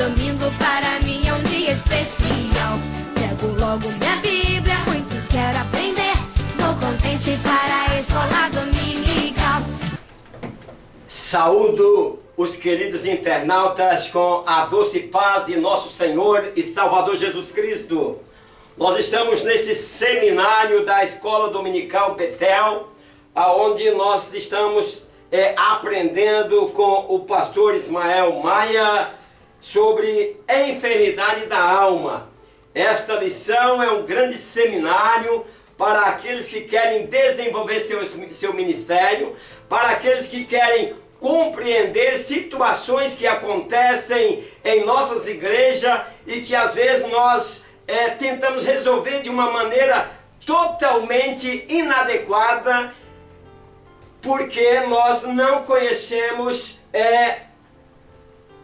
domingo para mim é um dia especial. Pego logo minha Bíblia, muito quero aprender. Vou contente para a escola dominical. Saúdo os queridos internautas com a doce paz de nosso Senhor e Salvador Jesus Cristo. Nós estamos nesse seminário da Escola Dominical Betel, onde nós estamos aprendendo com o pastor Ismael Maia sobre a enfermidade da alma. Esta lição é um grande seminário para aqueles que querem desenvolver seu ministério, para aqueles que querem compreender situações que acontecem em nossas igrejas e que às vezes nós tentamos resolver de uma maneira totalmente inadequada, porque nós não conhecemos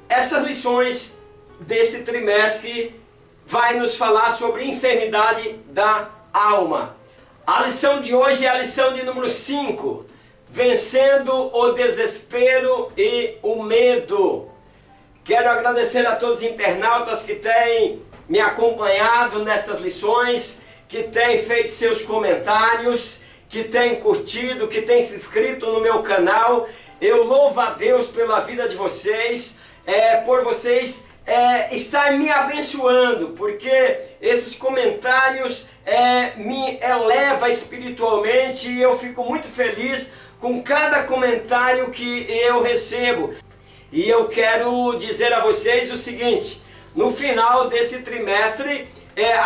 essas lições desse trimestre que vai nos falar sobre enfermidade da alma. A lição de hoje é a lição de número 5, vencendo o desespero e o medo. Quero agradecer a todos os internautas que têm me acompanhado nessas lições, que têm feito seus comentários, que têm curtido, que têm se inscrito no meu canal. Eu louvo a Deus pela vida de vocês, por vocês estar me abençoando, porque esses comentários me elevam espiritualmente e eu fico muito feliz com cada comentário que eu recebo. E eu quero dizer a vocês o seguinte: no final desse trimestre,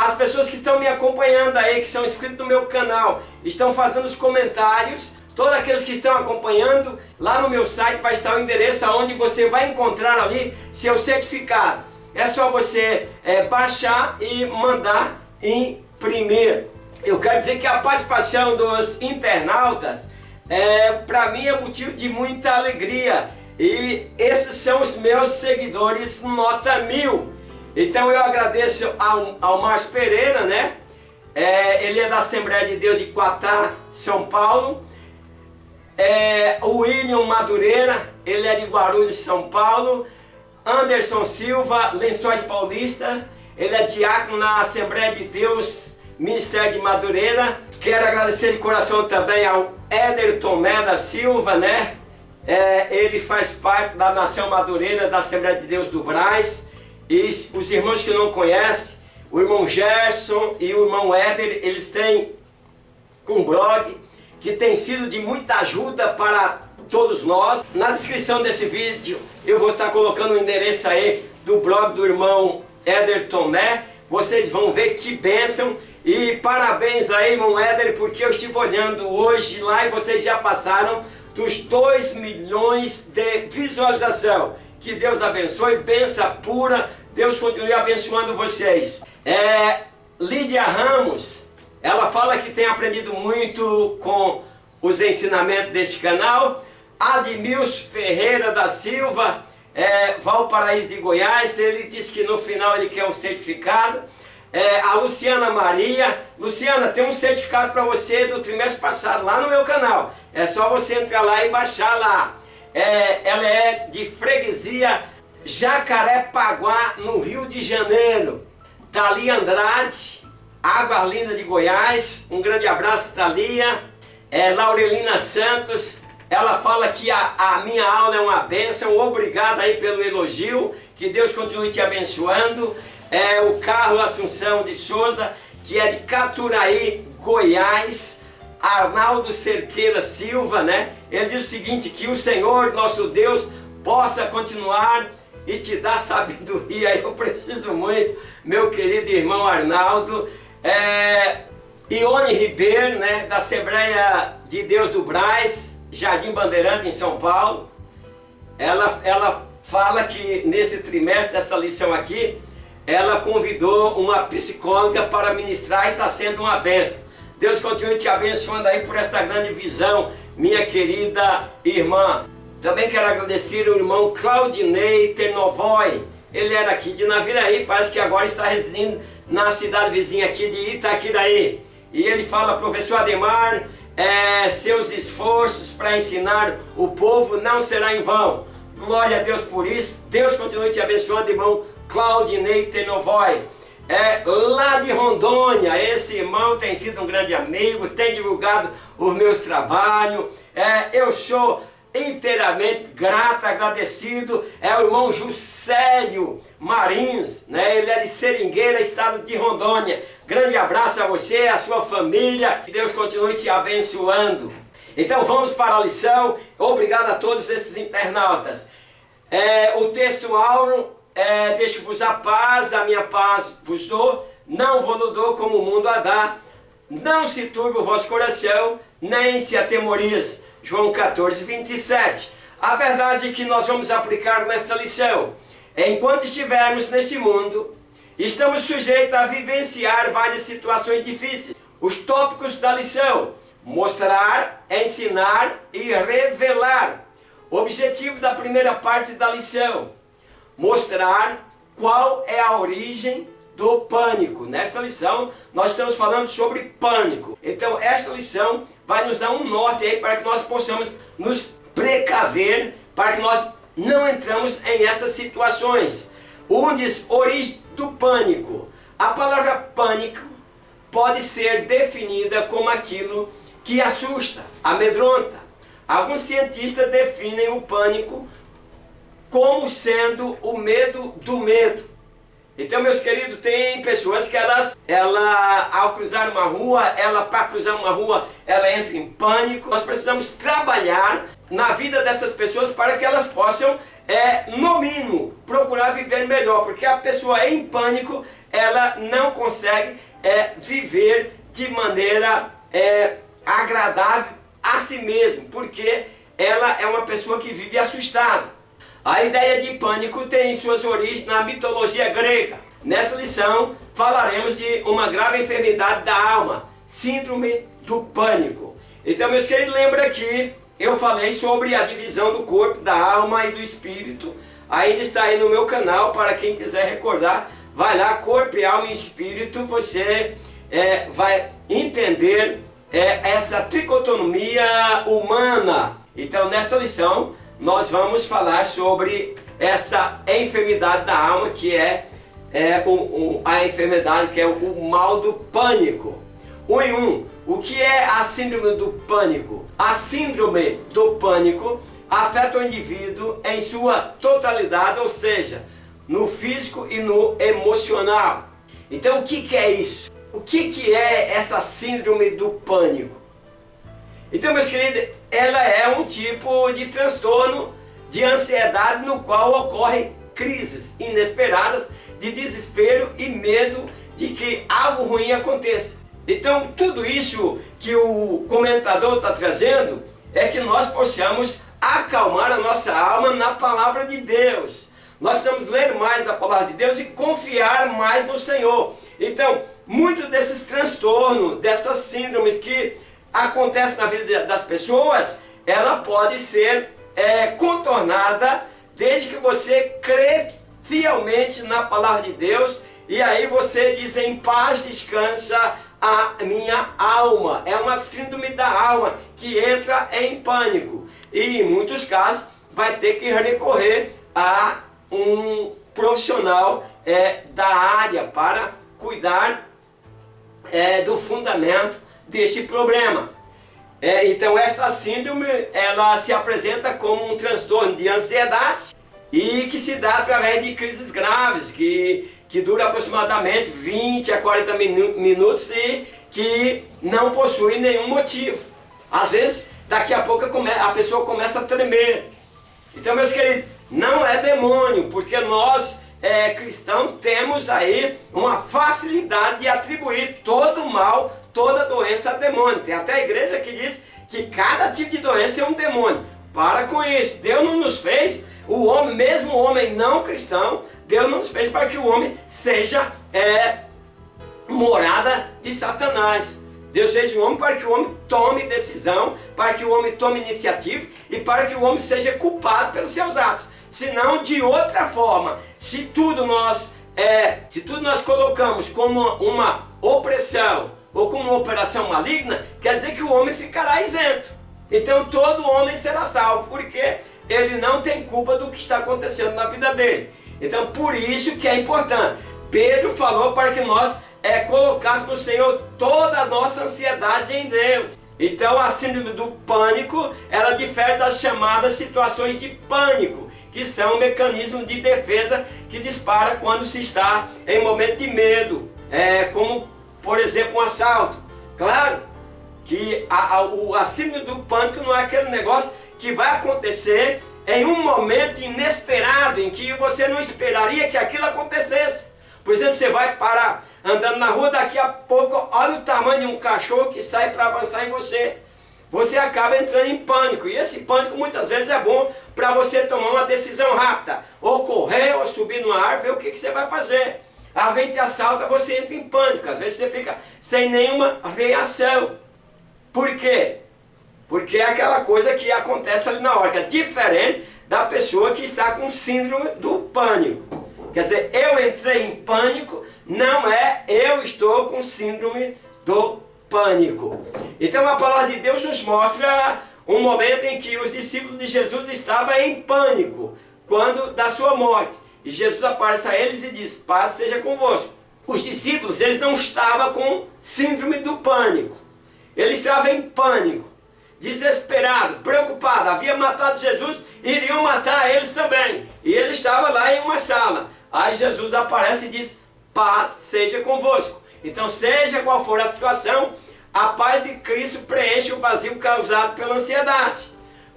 as pessoas que estão me acompanhando aí, que são inscritos no meu canal, estão fazendo os comentários. Todos aqueles que estão acompanhando, lá no meu site vai estar o endereço onde você vai encontrar ali seu certificado. É só você baixar e mandar imprimir. Eu quero dizer que a participação dos internautas para mim é motivo de muita alegria. E esses são os meus seguidores nota 1000. Então eu agradeço ao Márcio Pereira, né? Ele é da Assembleia de Deus de Quatá, São Paulo. O William Madureira, ele é de Guarulhos, São Paulo. Anderson Silva, Lençóis Paulista, ele é diácono na Assembleia de Deus, Ministério de Madureira. Quero agradecer de coração também ao Éder Tomé da Silva, né? Ele faz parte da Nação Madureira, da Assembleia de Deus do Brás. E os irmãos que não conhecem, o irmão Gerson e o irmão Éder, eles têm um blog que tem sido de muita ajuda para todos nós. Na descrição desse vídeo eu vou estar colocando o endereço aí do blog do irmão Éder Tomé. Vocês vão ver que bênção. E parabéns aí, irmão Éder, porque eu estive olhando hoje lá e vocês já passaram dos 2 milhões de visualização. Que Deus abençoe, bênção pura, Deus continue abençoando vocês. Lídia Ramos, ela fala que tem aprendido muito com os ensinamentos deste canal. Admilson Ferreira da Silva, Valparaíso de Goiás, ele disse que no final ele quer um certificado. A Luciana Maria, Luciana, tem um certificado para você do trimestre passado lá no meu canal. É só você entrar lá e baixar lá. Ela é de Freguesia Jacarepaguá, no Rio de Janeiro. Thalia Andrade, Água Linda de Goiás, um grande abraço, Thalia. Laurelina Santos, ela fala que a minha aula é uma bênção, obrigado aí pelo elogio, que Deus continue te abençoando. O Carlos Assunção de Souza, que é de Caturaí, Goiás. Arnaldo Cerqueira Silva, né? Ele diz o seguinte: que o Senhor, nosso Deus, possa continuar e te dar sabedoria. Eu preciso muito, meu querido irmão Arnaldo. Ione Ribeiro, né? Da Assembleia de Deus do Brás, Jardim Bandeirante, em São Paulo. Ela fala que nesse trimestre dessa lição aqui, ela convidou uma psicóloga para ministrar e está sendo uma bênção. Deus continue te abençoando aí por esta grande visão, minha querida irmã. Também quero agradecer o irmão Claudinei Ternovoy. Ele era aqui de Naviraí, parece que agora está residindo na cidade vizinha aqui de Itaquiraí. E ele fala: professor Ademar, seus esforços para ensinar o povo não será em vão. Glória a Deus por isso. Deus continue te abençoando, irmão Claudinei Tenovoy. Lá de Rondônia, esse irmão tem sido um grande amigo, tem divulgado os meus trabalhos. Eu sou inteiramente grato, agradecido. É o irmão Juscelio Marins, né? Ele é de Seringueira, estado de Rondônia. Grande abraço a você, a sua família. Que Deus continue te abençoando. Então vamos para a lição. Obrigado a todos esses internautas. O texto áureo, deixo-vos a minha paz vos dou, não vos dou como o mundo a dá. Não se turbe o vosso coração, nem se atemorize. João 14, 27. A verdade que nós vamos aplicar nesta lição: enquanto estivermos nesse mundo, estamos sujeitos a vivenciar várias situações difíceis. Os tópicos da lição: mostrar, ensinar e revelar. O objetivo da primeira parte da lição: mostrar qual é a origem do pânico. Nesta lição nós estamos falando sobre pânico. Então esta lição vai nos dar um norte aí para que nós possamos nos precaver, para que nós não entramos em essas situações. Diz origem do pânico. A palavra pânico pode ser definida como aquilo que assusta, amedronta. Alguns cientistas definem o pânico como sendo o medo do medo. Então, meus queridos, tem pessoas que ao cruzar uma rua, para cruzar uma rua, ela entra em pânico. Nós precisamos trabalhar na vida dessas pessoas para que elas possam, no mínimo, procurar viver melhor. Porque a pessoa em pânico, ela não consegue viver de maneira agradável a si mesma, porque ela é uma pessoa que vive assustada. A ideia de pânico tem suas origens na mitologia grega. Nessa lição falaremos de uma grave enfermidade da alma, síndrome do pânico. Então, meus queridos, lembra que eu falei sobre a divisão do corpo, da alma e do espírito. Ainda está aí no meu canal, para quem quiser recordar. Vai lá, corpo, alma e espírito, você vai entender essa tricotomia humana. Então, nesta lição nós vamos falar sobre esta enfermidade da alma, que a enfermidade que é o mal do pânico. O que é a síndrome do pânico? A síndrome do pânico afeta o indivíduo em sua totalidade, ou seja, no físico e no emocional. Então, o que é isso? O que é essa síndrome do pânico? Então, meus queridos, ela é um tipo de transtorno de ansiedade no qual ocorrem crises inesperadas de desespero e medo de que algo ruim aconteça. Então, tudo isso que o comentador está trazendo é que nós possamos acalmar a nossa alma na palavra de Deus. Nós precisamos ler mais a palavra de Deus e confiar mais no Senhor. Então, muitos desses transtornos, dessas síndromes que acontece na vida das pessoas, ela pode ser contornada desde que você crê fielmente na palavra de Deus, e aí você diz: em paz descansa a minha alma. É uma síndrome da alma que entra em pânico, e em muitos casos vai ter que recorrer a um profissional da área para cuidar do fundamento deste problema. Então esta síndrome, ela se apresenta como um transtorno de ansiedade e que se dá através de crises graves que dura aproximadamente 20 a 40 minutos e que não possui nenhum motivo. Às vezes, daqui a pouco a pessoa começa a tremer. Então, meus queridos, não é demônio, porque nós cristãos temos aí uma facilidade de atribuir todo o mal, toda doença a demônio. Tem até a igreja que diz que cada tipo de doença é um demônio. Para com isso. Deus não nos fez, o homem, mesmo o homem não cristão, Deus não nos fez para que o homem seja morada de Satanás. Deus fez o homem para que o homem tome decisão, para que o homem tome iniciativa e para que o homem seja culpado pelos seus atos. Senão, de outra forma, se tudo nós colocamos como uma opressão ou como uma operação maligna, quer dizer que o homem ficará isento. Então todo homem será salvo, porque ele não tem culpa do que está acontecendo na vida dele. Então, por isso que é importante. Pedro falou para que nós colocássemos no Senhor toda a nossa ansiedade em Deus. Então, a síndrome do pânico, ela difere das chamadas situações de pânico, que são um mecanismo de defesa que dispara quando se está em momento de medo, como, por exemplo, um assalto. Claro que a síndrome do pânico não é aquele negócio que vai acontecer em um momento inesperado, em que você não esperaria que aquilo acontecesse. Por exemplo, você vai parar andando na rua, daqui a pouco, olha o tamanho de um cachorro que sai para avançar em você. Você acaba entrando em pânico, e esse pânico muitas vezes é bom para você tomar uma decisão rápida, ou correr, ou subir numa árvore, ver o que você vai fazer. Alguém te assalta, você entra em pânico, às vezes você fica sem nenhuma reação. Por quê? Porque é aquela coisa que acontece ali na hora, que é diferente da pessoa que está com síndrome do pânico. Quer dizer, eu entrei em pânico, não é eu estou com síndrome do pânico. Então a palavra de Deus nos mostra um momento em que os discípulos de Jesus estavam em pânico, quando da sua morte. E Jesus aparece a eles e diz, paz seja convosco. Os discípulos, eles não estavam com síndrome do pânico. Eles estavam em pânico, desesperado, preocupado. Havia matado Jesus, iriam matar eles também. E ele estava lá em uma sala. Aí Jesus aparece e diz, paz seja convosco. Então, seja qual for a situação, a paz de Cristo preenche o vazio causado pela ansiedade.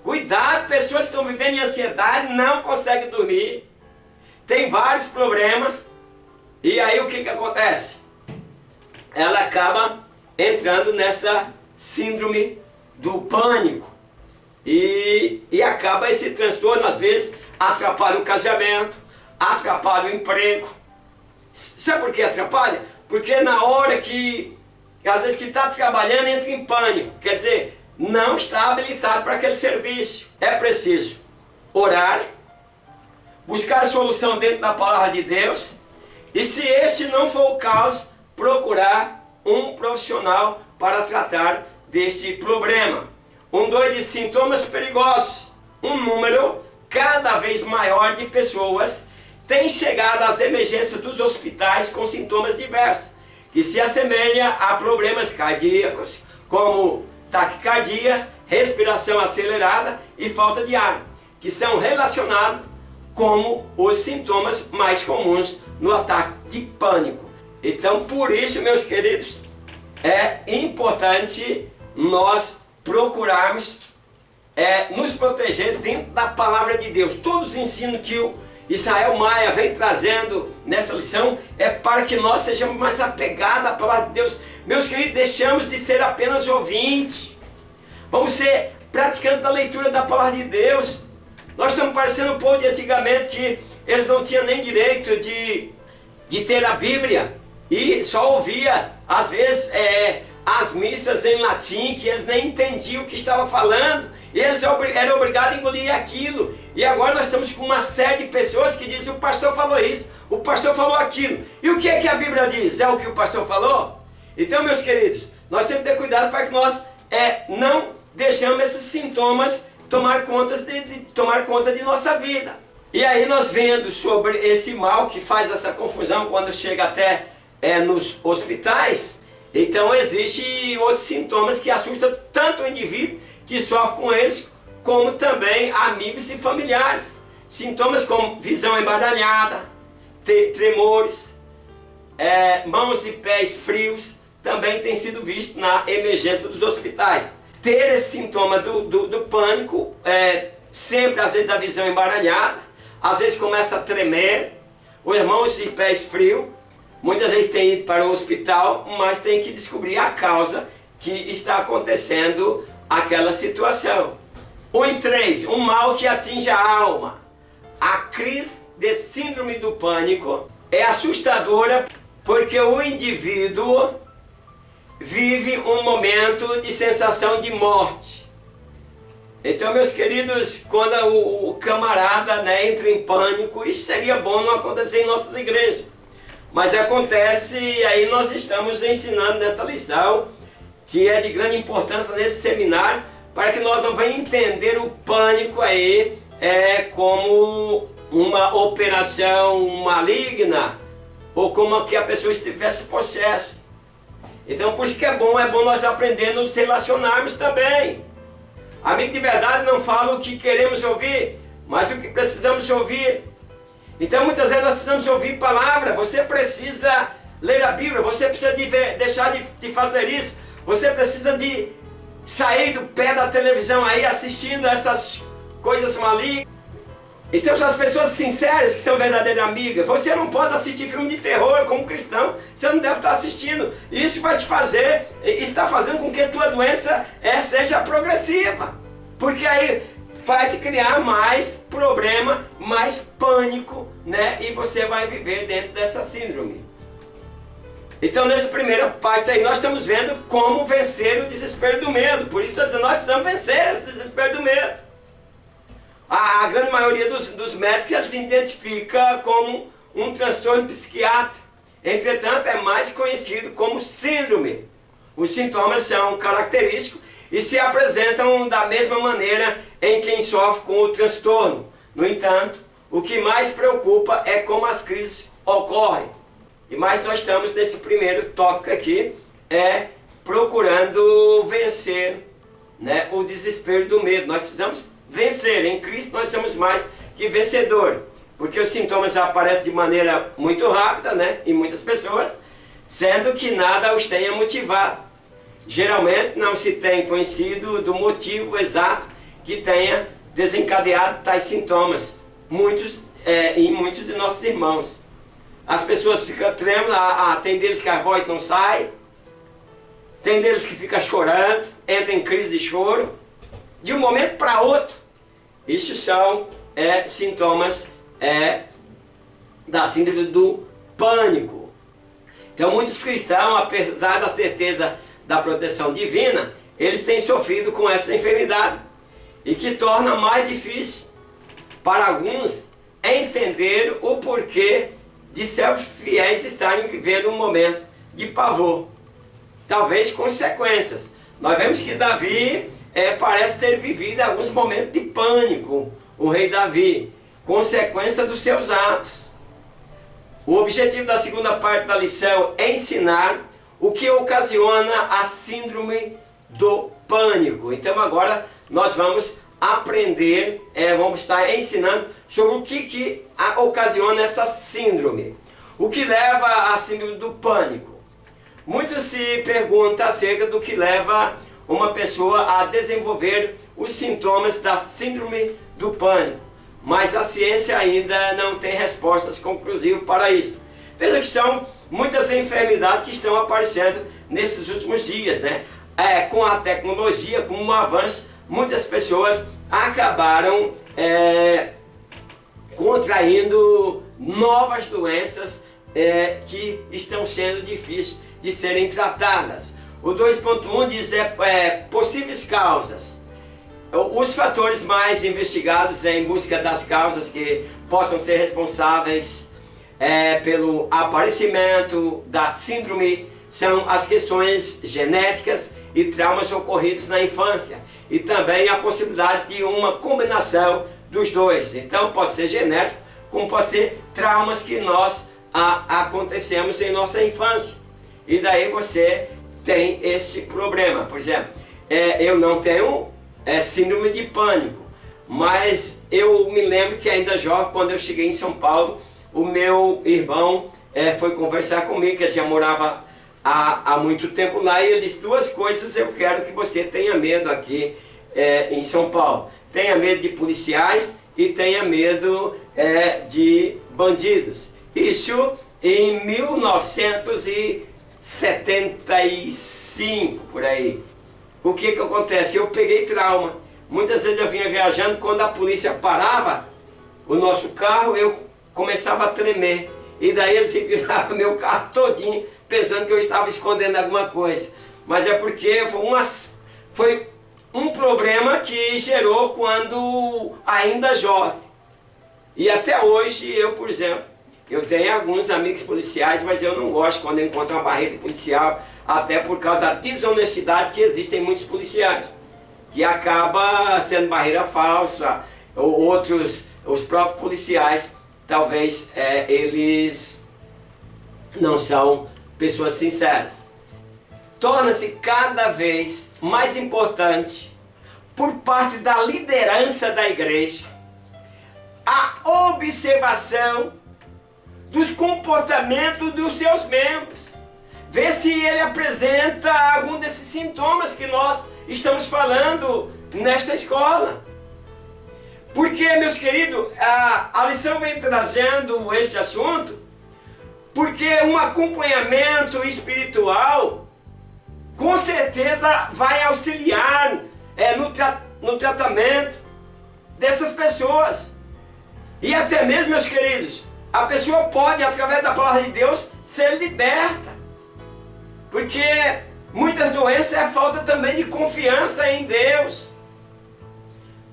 Cuidado, pessoas que estão vivendo em ansiedade, não conseguem dormir, tem vários problemas, e aí o que acontece? Ela acaba entrando nessa síndrome do pânico, e acaba esse transtorno, às vezes, atrapalha o casamento, atrapalha o emprego. Sabe por que atrapalha? Porque na hora que, às vezes, que está trabalhando, entra em pânico. Quer dizer, não está habilitado para aquele serviço. É preciso orar, buscar solução dentro da palavra de Deus, e se esse não for o caso, procurar um profissional para tratar deste problema. 2 de sintomas perigosos. Um número cada vez maior de pessoas tem chegado às emergências dos hospitais com sintomas diversos, que se assemelha a problemas cardíacos, como taquicardia, respiração acelerada e falta de ar, que são relacionados como os sintomas mais comuns no ataque de pânico. Então, por isso, meus queridos, é importante nós procurarmos nos proteger dentro da palavra de Deus. Todos os ensinos que o Israel Maia vem trazendo nessa lição é para que nós sejamos mais apegados à palavra de Deus. Meus queridos, deixamos de ser apenas ouvintes. Vamos ser praticantes da leitura da palavra de Deus. Nós estamos parecendo um povo de antigamente que eles não tinham nem direito de ter a Bíblia e só ouvia, às vezes, as missas em latim, que eles nem entendiam o que estava falando, e eles eram obrigados a engolir aquilo. E agora nós estamos com uma série de pessoas que dizem, o pastor falou isso, o pastor falou aquilo. E o que é que a Bíblia diz? É o que o pastor falou? Então, meus queridos, nós temos que ter cuidado para que nós não deixemos esses sintomas tomar conta de nossa vida. E aí nós vendo sobre esse mal que faz essa confusão quando chega até nos hospitais, então existem outros sintomas que assustam tanto o indivíduo que sofre com eles, como também amigos e familiares. Sintomas como visão embaralhada, tremores, mãos e pés frios, também tem sido visto na emergência dos hospitais. Ter esse sintoma do pânico, sempre às vezes a visão embaralhada, às vezes começa a tremer, os mãos e pés frios, muitas vezes tem ido para o hospital, mas tem que descobrir a causa que está acontecendo aquela situação. 3. Um mal que atinge a alma. A crise de síndrome do pânico é assustadora porque o indivíduo vive um momento de sensação de morte. Então, meus queridos, quando o camarada entra em pânico, isso seria bom não acontecer em nossas igrejas. Mas acontece, e aí nós estamos ensinando nesta lição, que é de grande importância nesse seminário, para que nós não venhamos entender o pânico aí como uma operação maligna ou como que a pessoa estivesse possessa. Então por isso que é bom nós aprender a nos relacionarmos também. Amigo de verdade não fala o que queremos ouvir, mas o que precisamos ouvir. Então muitas vezes nós precisamos ouvir palavra. Você precisa ler a Bíblia, você precisa deixar de fazer isso. Você precisa de sair do pé da televisão aí assistindo essas coisas malignas. Então as pessoas sinceras que são verdadeiras amigas, você não pode assistir filme de terror como cristão, você não deve estar assistindo. Isso vai te fazer, está fazendo com que a tua doença seja progressiva. Porque aí vai te criar mais problema, mais pânico, né? E você vai viver dentro dessa síndrome. Então nessa primeira parte aí nós estamos vendo como vencer o desespero do medo. Por isso nós precisamos vencer esse desespero do medo. A grande maioria dos médicos eles identifica como um transtorno psiquiátrico. Entretanto, é mais conhecido como síndrome. Os sintomas são característicos e se apresentam da mesma maneira em quem sofre com o transtorno. No entanto, o que mais preocupa é como as crises ocorrem. E mais nós estamos nesse primeiro tópico aqui, procurando vencer, né, o desespero do medo. Nós precisamos vencer. Em Cristo nós somos mais que vencedor, porque os sintomas aparecem de maneira muito rápida, né, em muitas pessoas, sendo que nada os tenha motivado. Geralmente não se tem conhecido do motivo exato que tenha desencadeado tais sintomas, em muitos de nossos irmãos. As pessoas ficam trêmulas, tem deles que a voz não sai, tem deles que fica chorando, entra em crise de choro, de um momento para outro. Isso são sintomas da síndrome do pânico. Então muitos cristãos, apesar da certeza da proteção divina, eles têm sofrido com essa enfermidade, e que torna mais difícil para alguns entender o porquê de seus fiéis estarem vivendo um momento de pavor, talvez consequências. Nós vemos que Davi parece ter vivido alguns momentos de pânico, o rei Davi, consequência dos seus atos. O objetivo da segunda parte da lição é ensinar o que ocasiona a síndrome do pânico. Então agora nós vamos aprender, vamos estar ensinando sobre o que ocasiona essa síndrome. O que leva à síndrome do pânico? Muito se pergunta acerca do que leva uma pessoa a desenvolver os sintomas da síndrome do pânico, mas a ciência ainda não tem respostas conclusivas para isso. Veja que são muitas enfermidades que estão aparecendo nesses últimos dias, né? Com a tecnologia, com o avanço, muitas pessoas acabaram contraindo novas doenças que estão sendo difíceis de serem tratadas. O 2.1 diz possíveis causas. Os fatores mais investigados em busca das causas que possam ser responsáveis pelo aparecimento da síndrome são as questões genéticas e traumas ocorridos na infância, e também a possibilidade de uma combinação dos dois. Então pode ser genético, como pode ser traumas que nós acontecemos em nossa infância, e daí você tem esse problema. Por exemplo, eu não tenho síndrome de pânico, mas eu me lembro que ainda jovem, quando eu cheguei em São Paulo, o meu irmão foi conversar comigo, que ele já morava há muito tempo lá, e ele disse: duas coisas eu quero que você tenha medo aqui em São Paulo. Tenha medo de policiais e tenha medo de bandidos. Isso em 1975, por aí. O que acontece? Eu peguei trauma. Muitas vezes eu vinha viajando, quando a polícia parava o nosso carro, eu começava a tremer. E daí eles viravam meu carro todinho, pensando que eu estava escondendo alguma coisa. Mas é porque foi um problema que gerou quando ainda jovem. E até hoje eu, por exemplo, eu tenho alguns amigos policiais, mas eu não gosto quando eu encontro uma barreira policial, até por causa da desonestidade que existe em muitos policiais, que acaba sendo barreira falsa, ou outros, os próprios policiais, talvez eles não são pessoas sinceras. Torna-se cada vez mais importante, por parte da liderança da igreja, a observação dos comportamentos dos seus membros. Ver se ele apresenta algum desses sintomas que nós estamos falando nesta escola. Porque, meus queridos, a lição vem trazendo este assunto, porque um acompanhamento espiritual, com certeza, vai auxiliar no tratamento dessas pessoas. E até mesmo, meus queridos, a pessoa pode, através da palavra de Deus, ser liberta. Porque muitas doenças é falta também de confiança em Deus.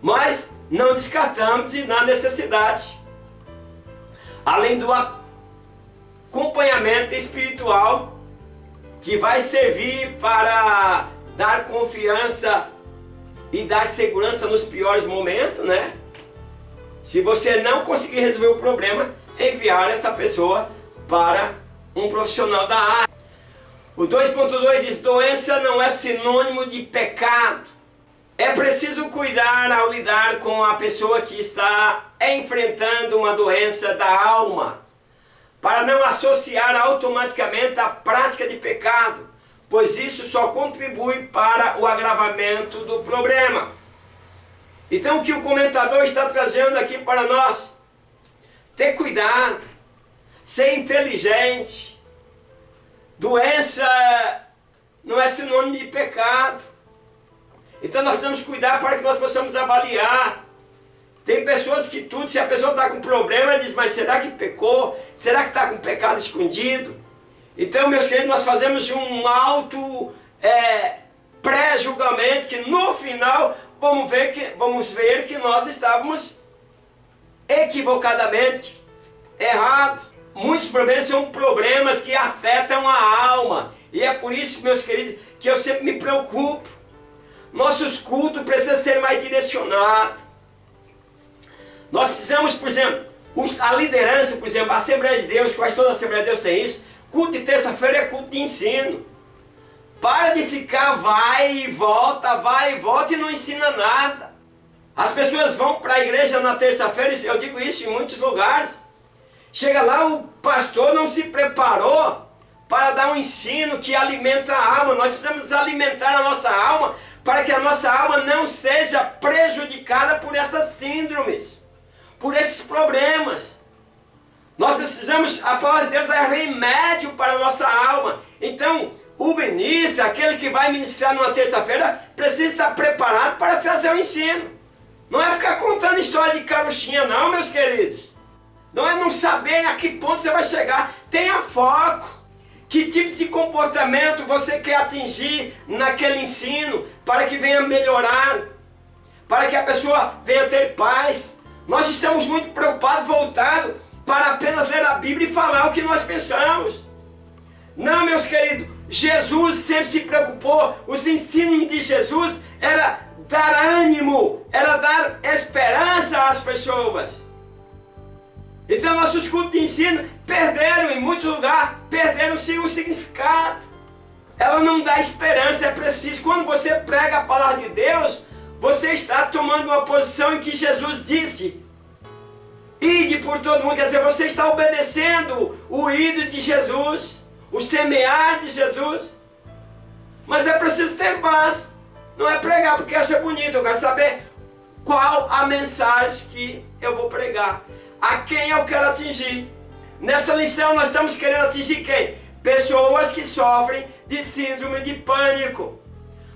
Mas não descartamos na necessidade, além do acompanhamento espiritual, que vai servir para dar confiança e dar segurança nos piores momentos, né? Se você não conseguir resolver o problema, enviar essa pessoa para um profissional da área. O 2.2 diz: doença não é sinônimo de pecado. É preciso cuidar ao lidar com a pessoa que está enfrentando uma doença da alma, para não associar automaticamente a prática de pecado, pois isso só contribui para o agravamento do problema. Então, o que o comentador está trazendo aqui para nós? Ter cuidado, ser inteligente. Doença não é sinônimo de pecado. Então nós precisamos cuidar para que nós possamos avaliar. Tem pessoas que se a pessoa está com problema, diz: mas será que pecou? Será que está com pecado escondido? Então, meus queridos, nós fazemos um pré-julgamento, que no final vamos ver que nós estávamos equivocadamente errados. Muitos problemas são problemas que afetam a alma. E é por isso, meus queridos, que eu sempre me preocupo. Nossos cultos precisam ser mais direcionados. Nós precisamos, por exemplo, a liderança, por exemplo, a Assembleia de Deus, quase toda a Assembleia de Deus tem isso. Culto de terça-feira é culto de ensino. Para de ficar vai e volta e não ensina nada. As pessoas vão para a igreja na terça-feira, eu digo isso em muitos lugares. Chega lá, o pastor não se preparou para dar um ensino que alimenta a alma. Nós precisamos alimentar a nossa alma para que a nossa alma não seja prejudicada por essas síndromes, por esses problemas. Nós precisamos, a palavra de Deus é remédio para a nossa alma. Então, o ministro, aquele que vai ministrar numa terça-feira, precisa estar preparado para trazer o ensino. Não é ficar contando história de carochinha não, meus queridos. Não é não saber a que ponto você vai chegar. Tenha foco. Que tipo de comportamento você quer atingir naquele ensino para que venha melhorar, para que a pessoa venha ter paz. Nós estamos muito preocupados, voltados para apenas ler a Bíblia e falar o que nós pensamos. Não, meus queridos, Jesus sempre se preocupou. Os ensinos de Jesus era dar ânimo, era dar esperança às pessoas. Então nossos cultos de ensino perderam, em muitos lugares, perderam-se o significado. Ela não dá esperança, é preciso. Quando você prega a palavra de Deus, você está tomando uma posição em que Jesus disse: ide por todo mundo. Quer dizer, você está obedecendo o ídolo de Jesus, o semear de Jesus. Mas é preciso ter base. Não é pregar porque acha bonito. Eu quero saber qual a mensagem que eu vou pregar. A quem eu quero atingir. Nessa lição nós estamos querendo atingir quem? Pessoas que sofrem de síndrome de pânico.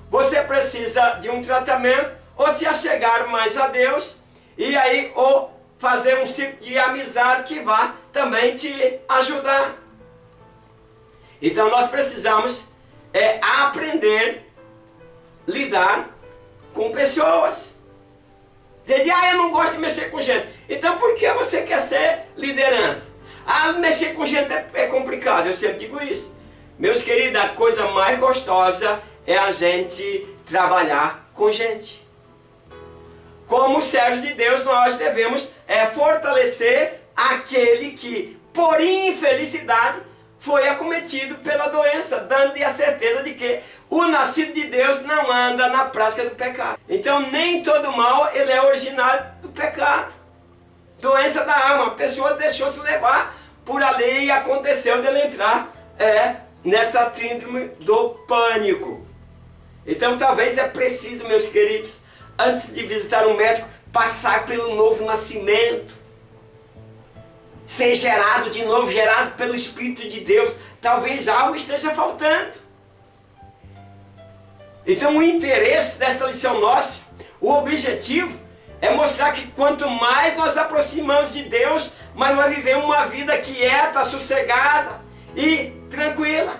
Você precisa de um tratamento, ou se achegar mais a Deus, e aí ou fazer um ciclo de amizade que vá também te ajudar. Então nós precisamos aprender a lidar com pessoas. Eu não gosto de mexer com gente. Então por que você quer ser liderança? Mexer com gente é complicado, eu sempre digo isso. Meus queridos, a coisa mais gostosa é a gente trabalhar com gente. como servos de Deus, nós devemos fortalecer aquele que, por infelicidade, foi acometido pela doença, dando-lhe a certeza de que o nascido de Deus não anda na prática do pecado. Então nem todo mal ele é originário do pecado. Doença da alma, a pessoa deixou-se levar por ali e aconteceu dele entrar nessa síndrome do pânico. Então talvez é preciso, meus queridos, antes de visitar um médico, passar pelo novo nascimento. Ser gerado de novo, gerado pelo Espírito de Deus. Talvez algo esteja faltando. Então o interesse desta lição nossa, o objetivo é mostrar que quanto mais nós aproximamos de Deus, mais nós vivemos uma vida quieta, sossegada e tranquila.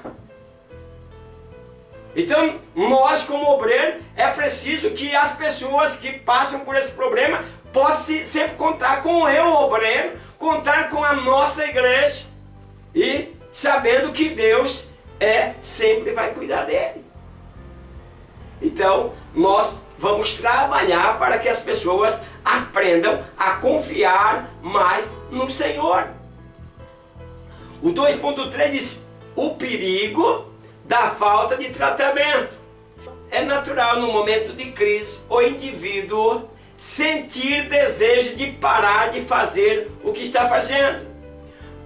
Então nós como obreiro é preciso que as pessoas que passam por esse problema possam sempre contar com o eu obreiro, contar com a nossa igreja e sabendo que Deus sempre vai cuidar dele. Então nós vamos trabalhar para que as pessoas aprendam a confiar mais no Senhor. O 2.3 diz: o perigo da falta de tratamento. É natural no momento de crise o indivíduo sentir desejo de parar de fazer o que está fazendo,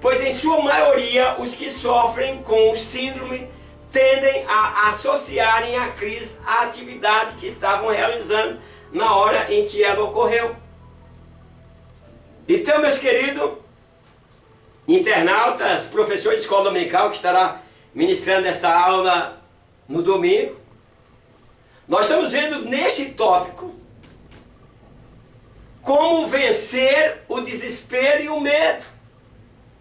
pois em sua maioria os que sofrem com o síndrome tendem a associarem a crise à atividade que estavam realizando na hora em que ela ocorreu. Então, meus queridos internautas, professor de escola dominical que estará ministrando esta aula no domingo, nós estamos vendo neste tópico como vencer o desespero e o medo.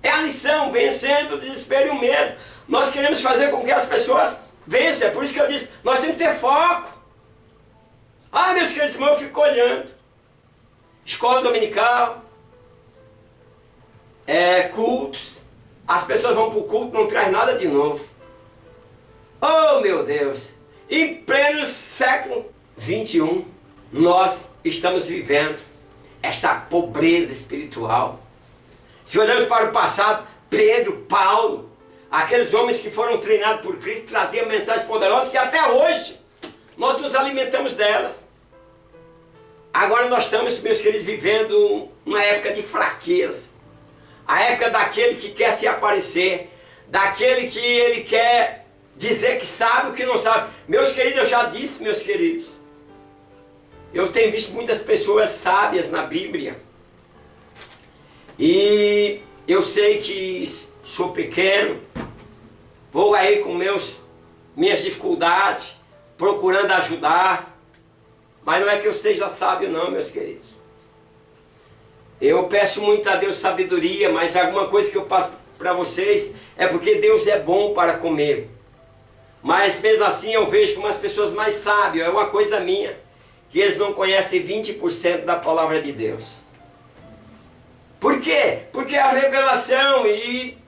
É a lição, vencendo o desespero e o medo. Nós queremos fazer com que as pessoas vençam. É por isso que eu disse, nós temos que ter foco. Ah, meus queridos irmãos, eu fico olhando. Escola dominical, cultos. As pessoas vão para o culto, não traz nada de novo. Oh, meu Deus! Em pleno século 21, nós estamos vivendo essa pobreza espiritual. Se olhamos para o passado, Pedro, Paulo, aqueles homens que foram treinados por Cristo, traziam mensagens poderosas que até hoje nós nos alimentamos delas. Agora nós estamos, meus queridos, vivendo uma época de fraqueza. A época daquele que quer se aparecer, daquele que ele quer dizer que sabe o que não sabe. Meus queridos, eu já disse, meus queridos, eu tenho visto muitas pessoas sábias na Bíblia. E eu sei que sou pequeno, vou aí com minhas dificuldades, procurando ajudar. Mas não é que eu seja sábio não, meus queridos. Eu peço muito a Deus sabedoria, mas alguma coisa que eu passo para vocês é porque Deus é bom para comer. Mas mesmo assim eu vejo como as pessoas mais sábias, é uma coisa minha, que eles não conhecem 20% da palavra de Deus. Por quê? Porque a revelação, e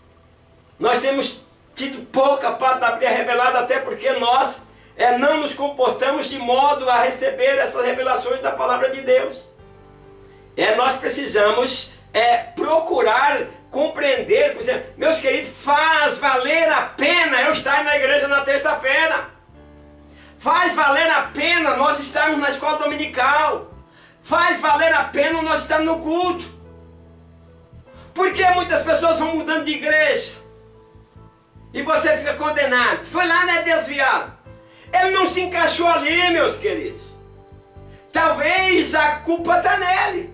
nós temos tido pouca parte da Bíblia revelada, até porque nós não nos comportamos de modo a receber essas revelações da palavra de Deus. Nós precisamos procurar compreender, por exemplo, meus queridos, faz valer a pena eu estar na igreja na terça-feira. Faz valer a pena nós estarmos na escola dominical. Faz valer a pena nós estarmos no culto. Por que muitas pessoas vão mudando de igreja? E você fica condenado. Foi lá, né, desviado? Ele não se encaixou ali, meus queridos. Talvez a culpa está nele.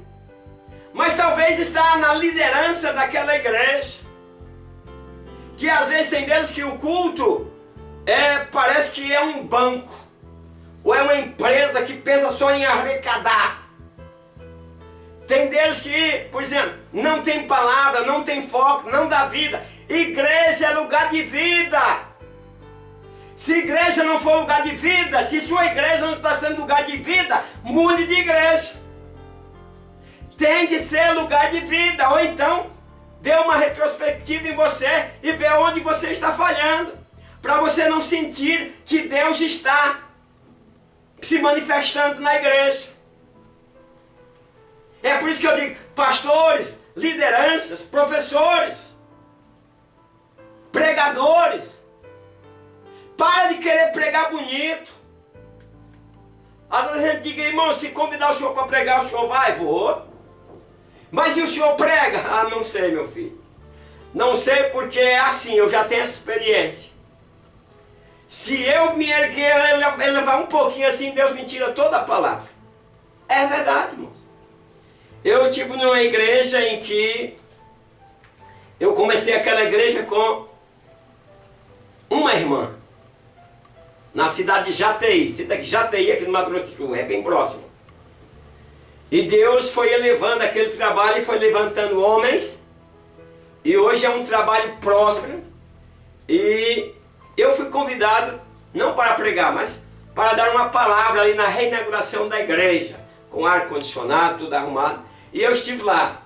Mas talvez está na liderança daquela igreja. Que às vezes tem deles que o culto parece que é um banco. Ou é uma empresa que pensa só em arrecadar. Tem deles que, por exemplo, não tem palavra, não tem foco, não dá vida. Igreja é lugar de vida. Se igreja não for lugar de vida, se sua igreja não está sendo lugar de vida, mude de igreja. Tem que ser lugar de vida. Ou então, dê uma retrospectiva em você e vê onde você está falhando. Para você não sentir que Deus está se manifestando na igreja. É por isso que eu digo, pastores, lideranças, professores, pregadores, para de querer pregar bonito. Às vezes a gente diz, irmão, se convidar o senhor para pregar, o senhor vai? Vou. Mas se o senhor prega? Ah, não sei, meu filho. Não sei porque é assim, eu já tenho essa experiência. Se eu me erguer, elevar um pouquinho assim, Deus me tira toda a palavra. É verdade, irmão. Eu estive numa igreja em que eu comecei aquela igreja com uma irmã. Na cidade de Jataí, Jataí aqui no Mato Grosso do Sul, é bem próximo. E Deus foi elevando aquele trabalho e foi levantando homens. E hoje é um trabalho próspero. E eu fui convidado, não para pregar, mas para dar uma palavra ali na reinauguração da igreja. Com ar-condicionado, tudo arrumado. E eu estive lá.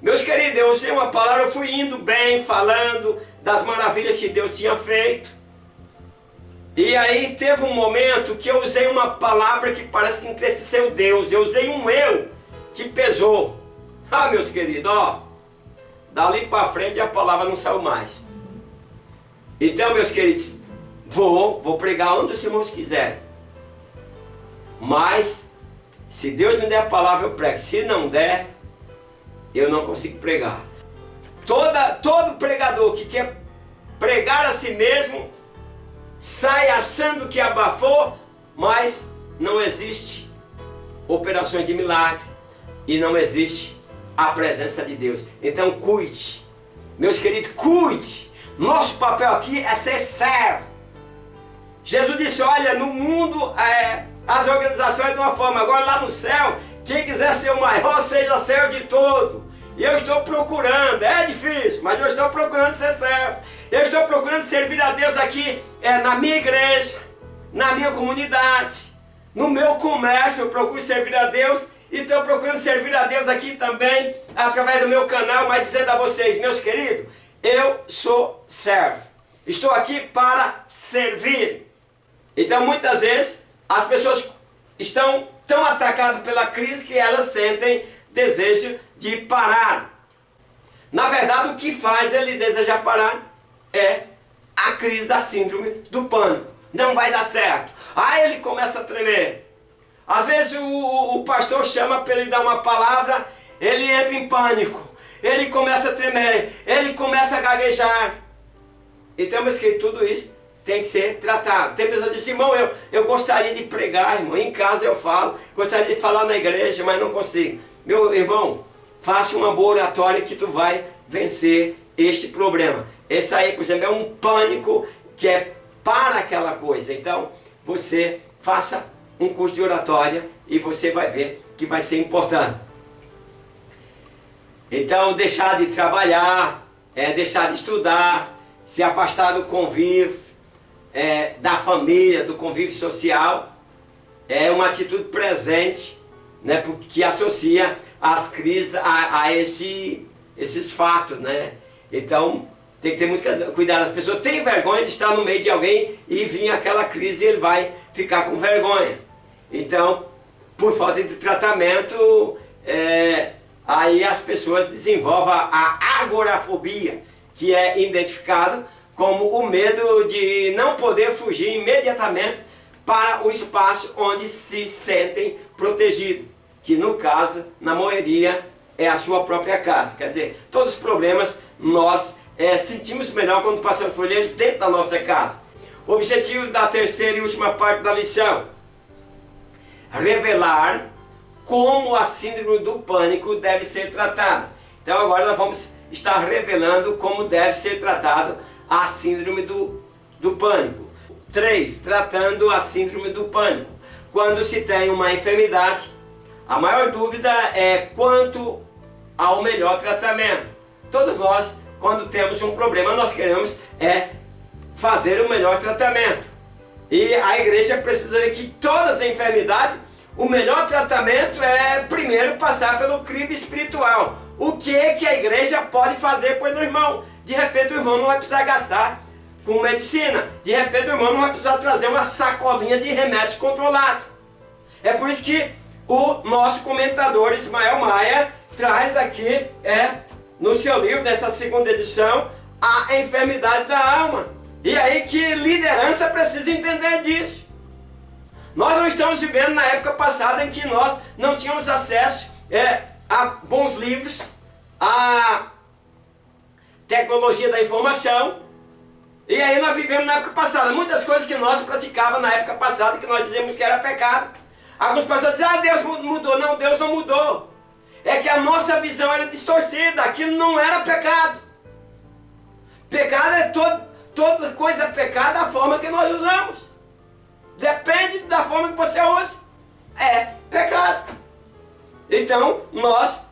Meus queridos, eu usei uma palavra, eu fui indo bem, falando das maravilhas que Deus tinha feito. E aí teve um momento que eu usei uma palavra que parece que entristeceu Deus. Eu usei um eu que pesou. Ah, meus queridos, ó. Dali para frente a palavra não saiu mais. Então, meus queridos, vou pregar onde os irmãos quiserem. Mas, se Deus me der a palavra, eu prego. Se não der, eu não consigo pregar. Todo pregador que quer pregar a si mesmo, sai achando que abafou, mas não existe operações de milagre e não existe a presença de Deus. Então cuide, meus queridos, cuide. Nosso papel aqui é ser servo. Jesus disse, olha, no mundo as organizações de uma forma, agora lá no céu, quem quiser ser o maior, seja servo de todo. E eu estou procurando, é difícil, mas eu estou procurando ser servo. Eu estou procurando servir a Deus aqui na minha igreja, na minha comunidade, no meu comércio. Eu procuro servir a Deus e estou procurando servir a Deus aqui também, através do meu canal, mas dizendo a vocês, meus queridos, eu sou servo. Estou aqui para servir. Então muitas vezes as pessoas estão tão atacadas pela crise que elas sentem desejo de parar. Na verdade, o que faz ele desejar parar é a crise da síndrome do pânico. Não vai dar certo. Aí ele começa a tremer. Às vezes o pastor chama para ele dar uma palavra, ele entra em pânico. Ele começa a tremer, ele começa a gaguejar. Então, meus queridos, tudo isso tem que ser tratado. Tem pessoas que dizem, irmão, eu gostaria de pregar, irmão. Em casa eu falo, gostaria de falar na igreja, mas não consigo. Meu irmão, faça uma boa oratória que tu vai vencer este problema. Esse aí, por exemplo, é um pânico que é para aquela coisa. Então, você faça um curso de oratória e você vai ver que vai ser importante. Então, deixar de trabalhar, deixar de estudar, se afastar do convívio, da família, do convívio social, é uma atitude presente, né, que associa as crises a esses fatos, né? Então, tem que ter muito cuidado. As pessoas têm vergonha de estar no meio de alguém e vir aquela crise e ele vai ficar com vergonha. Então, por falta de tratamento, aí as pessoas desenvolvem a agorafobia, que é identificado como o medo de não poder fugir imediatamente para o espaço onde se sentem protegidos, que no caso, na maioria, é a sua própria casa. Quer dizer, todos os problemas nós sentimos melhor quando passamos por eles dentro da nossa casa. O objetivo da terceira e última parte da lição: revelar como a síndrome do pânico deve ser tratada. Então agora nós vamos estar revelando como deve ser tratada a síndrome do pânico. 3. Tratando a síndrome do pânico. Quando se tem uma enfermidade, a maior dúvida é quanto ao melhor tratamento. Todos nós, quando temos um problema, nós queremos fazer o melhor tratamento. E a igreja precisa ver que todas as enfermidades, o melhor tratamento é primeiro passar pelo crivo espiritual. O que a igreja pode fazer por o irmão? De repente o irmão não vai precisar gastar com medicina. De repente o irmão não vai precisar trazer uma sacolinha de remédios controlados. É por isso que o nosso comentador Ismael Maia traz aqui, no seu livro, nessa segunda edição, a enfermidade da alma. E aí que liderança precisa entender disso. Nós não estamos vivendo na época passada em que nós não tínhamos acesso a bons livros, a tecnologia da informação. E aí nós vivemos na época passada. Muitas coisas que nós praticávamos na época passada, que nós dizíamos que era pecado. Algumas pessoas dizem, Deus mudou. Não, Deus não mudou. É que a nossa visão era distorcida. Aquilo não era pecado. Pecado é toda coisa é pecado da forma que nós usamos. Depende da forma que você usa. É pecado. Então, nós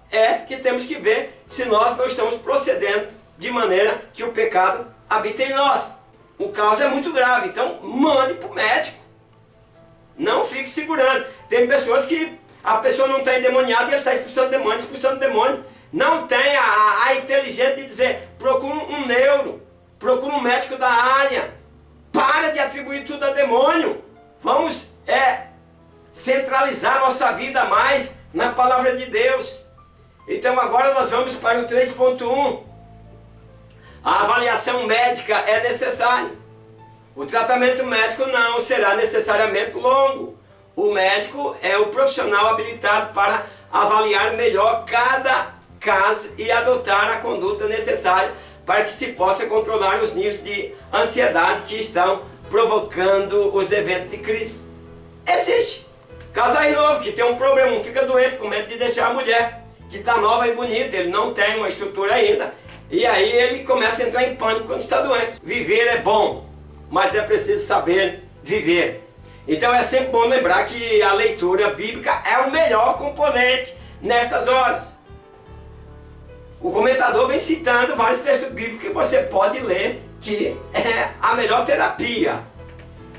que temos que ver se nós não estamos procedendo de maneira que o pecado habita em nós. O caso é muito grave. Então, mande para o médico. Não fique segurando. Tem pessoas que a pessoa não está endemoniada e ele está expulsando demônio. Não tem a inteligência de dizer, procura um neuro, procura um médico da área. Para de atribuir tudo a demônio. Vamos centralizar nossa vida mais na palavra de Deus. Então agora nós vamos para o 3.1. A avaliação médica é necessária. O tratamento médico não será necessariamente longo. O médico é o profissional habilitado para avaliar melhor cada caso e adotar a conduta necessária para que se possa controlar os níveis de ansiedade que estão provocando os eventos de crise. Existe casais novos que tem um problema, um fica doente com medo de deixar a mulher, que está nova e bonita, ele não tem uma estrutura ainda, e aí ele começa a entrar em pânico quando está doente. Viver é bom, mas é preciso saber viver. Então é sempre bom lembrar que a leitura bíblica é o melhor componente nestas horas. O comentador vem citando vários textos bíblicos que você pode ler, que é a melhor terapia.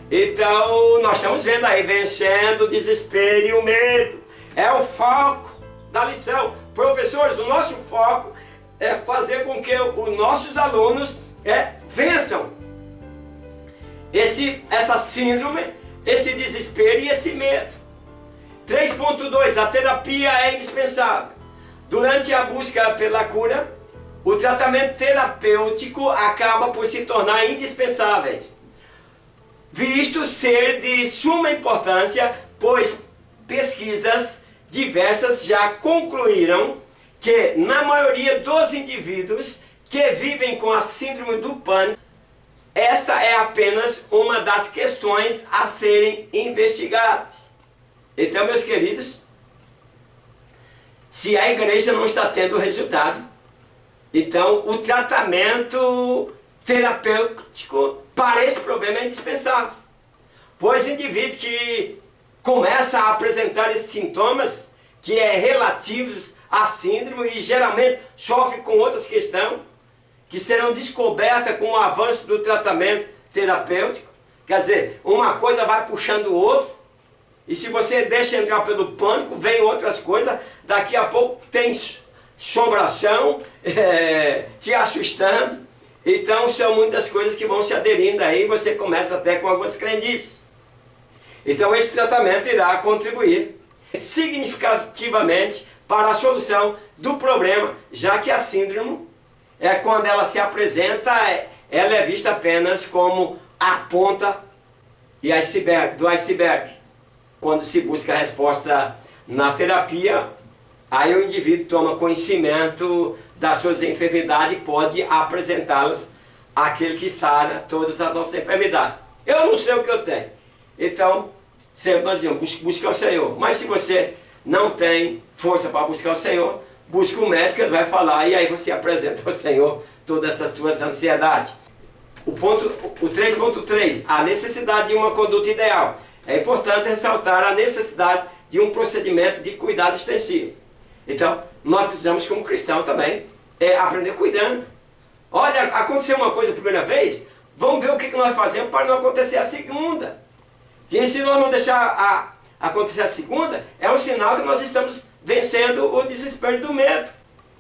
Então nós estamos vendo aí, vencendo o desespero e o medo. É o foco da lição. Professores, o nosso foco é fazer com que os nossos alunos vençam essa síndrome, esse desespero e esse medo. 3.2, a terapia é indispensável. Durante a busca pela cura, o tratamento terapêutico acaba por se tornar indispensável, visto ser de suma importância, pois pesquisas diversas já concluíram que na maioria dos indivíduos que vivem com a síndrome do pânico, esta é apenas uma das questões a serem investigadas. Então, meus queridos, se a igreja não está tendo resultado, então o tratamento terapêutico para esse problema é indispensável. Pois o indivíduo que começa a apresentar esses sintomas, que é relativos à síndrome e geralmente sofre com outras questões, que serão descobertas com o avanço do tratamento terapêutico. Quer dizer, uma coisa vai puxando o outro, e se você deixa entrar pelo pânico, vem outras coisas, daqui a pouco tem assombração, te assustando. Então são muitas coisas que vão se aderindo aí, você começa até com algumas crendices. Então esse tratamento irá contribuir significativamente para a solução do problema, já que a síndrome, quando ela se apresenta, ela é vista apenas como a ponta do iceberg. Quando se busca a resposta na terapia, aí o indivíduo toma conhecimento das suas enfermidades e pode apresentá-las àquele que sara todas as nossas enfermidades. Eu não sei o que eu tenho. Então, sempre nós dizemos, busca o Senhor. Mas se você não tem força para buscar o Senhor, busca o médico, ele vai falar, e aí você apresenta ao Senhor todas essas tuas ansiedades. O 3.3, a necessidade de uma conduta ideal. É importante ressaltar a necessidade de um procedimento de cuidado extensivo. Então, nós precisamos, como cristão também, aprender cuidando. Olha, aconteceu uma coisa a primeira vez, vamos ver o que nós fazemos para não acontecer a segunda. E se nós não deixar acontecer a segunda, é um sinal que nós estamos vencendo o desespero do medo.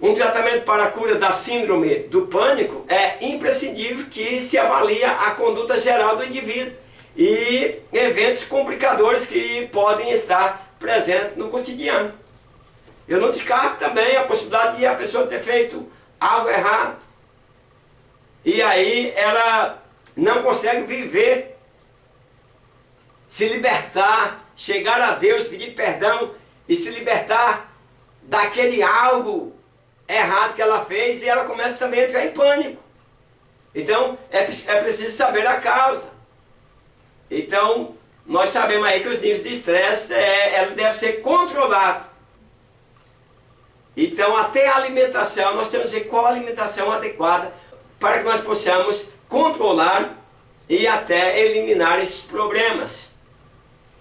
Um tratamento para a cura da síndrome do pânico é imprescindível que se avalie a conduta geral do indivíduo e eventos complicadores que podem estar presente no cotidiano. Eu não descarto também a possibilidade de a pessoa ter feito algo errado. E aí ela não consegue viver, se libertar, chegar a Deus, pedir perdão e se libertar daquele algo errado que ela fez, e ela começa também a entrar em pânico. Então é preciso saber a causa. Então nós sabemos aí que os níveis de estresse deve ser controlado. Então até a alimentação, nós temos que ver qual a alimentação adequada para que nós possamos controlar e até eliminar esses problemas.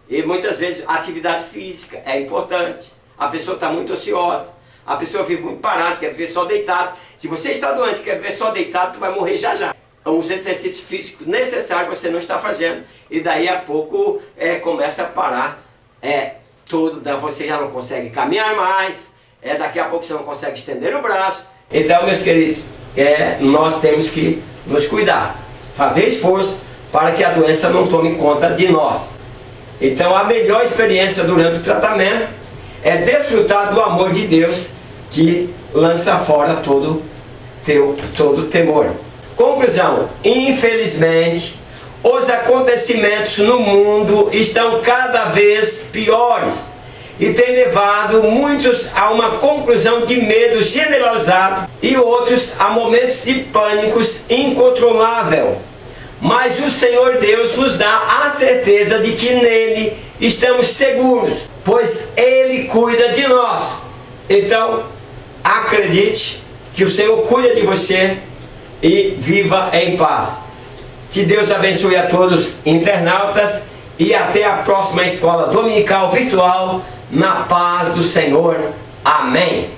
E muitas vezes a atividade física é importante. A pessoa está muito ociosa, a pessoa vive muito parada, quer viver só deitado. Se você está doente e quer viver só deitado, tu vai morrer já já. Os exercícios físicos necessários você não está fazendo, e daí a pouco começa a parar tudo, você já não consegue caminhar mais, daqui a pouco você não consegue estender o braço. Então, meus queridos, nós temos que nos cuidar, fazer esforço para que a doença não tome conta de nós. Então a melhor experiência durante o tratamento é desfrutar do amor de Deus, que lança fora todo temor. Conclusão: infelizmente os acontecimentos no mundo estão cada vez piores e tem levado muitos a uma conclusão de medo generalizado e outros a momentos de pânicos incontrolável. Mas o Senhor Deus nos dá a certeza de que nele estamos seguros, pois Ele cuida de nós. Então, acredite que o Senhor cuida de você e viva em paz. Que Deus abençoe a todos, internautas, e até a próxima escola dominical virtual, na paz do Senhor. Amém.